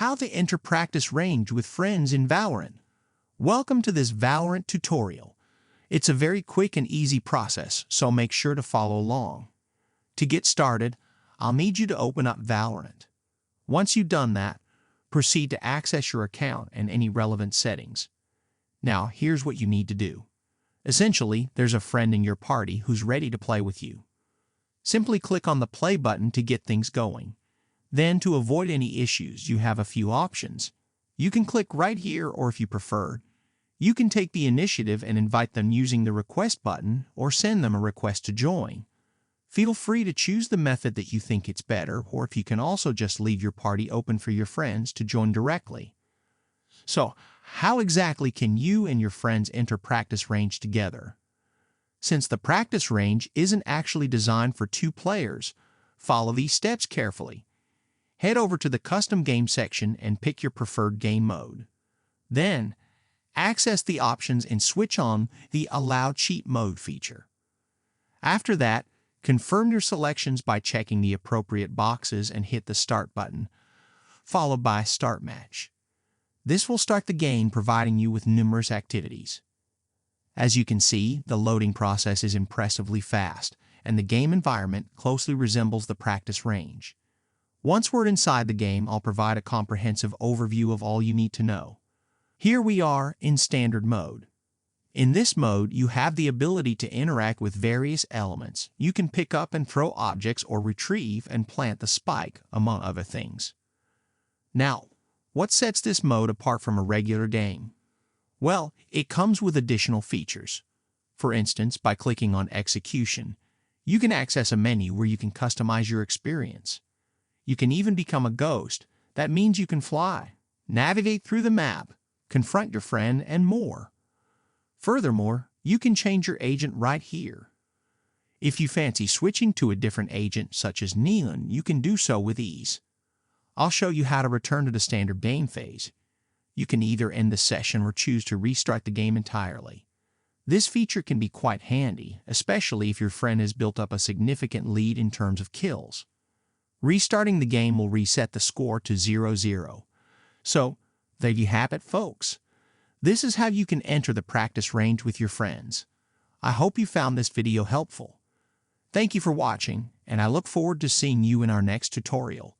how to enter practice range with friends in Valorant. Welcome to this Valorant tutorial. It's a very quick and easy process, so make sure to follow along. To get started, I'll need you to open up Valorant. Once you've done that, proceed to access your account and any relevant settings. Now, here's what you need to do. Essentially, there's a friend in your party who's ready to play with you. Simply click on the play button to get things going. Then, to avoid any issues, you have a few options. You can click right here, or if you prefer, you can take the initiative and invite them using the request button or send them a request to join. Feel free to choose the method that you think it's better, or if you can also just leave your party open for your friends to join directly. So, how exactly can you and your friends enter practice range together? Since the practice range isn't actually designed for 2 players, follow these steps carefully. Head over to the Custom Game section and pick your preferred game mode. Then, access the options and switch on the Allow Cheat Mode feature. After that, confirm your selections by checking the appropriate boxes and hit the Start button, followed by Start Match. This will start the game, providing you with numerous activities. As you can see, the loading process is impressively fast, and the game environment closely resembles the practice range. Once we're inside the game, I'll provide a comprehensive overview of all you need to know. Here we are in Standard Mode. In this mode, you have the ability to interact with various elements. You can pick up and throw objects or retrieve and plant the spike, among other things. Now, what sets this mode apart from a regular game? Well, it comes with additional features. For instance, by clicking on Execution, you can access a menu where you can customize your experience. You can even become a ghost. That means you can fly, navigate through the map, confront your friend, and more. Furthermore, you can change your agent right here. If you fancy switching to a different agent, such as Neon, you can do so with ease. I'll show you how to return to the standard game phase. You can either end the session or choose to restart the game entirely. This feature can be quite handy, especially if your friend has built up a significant lead in terms of kills. Restarting the game will reset the score to 0-0. So, there you have it, folks. This is how you can enter the practice range with your friends. I hope you found this video helpful. Thank you for watching, and I look forward to seeing you in our next tutorial.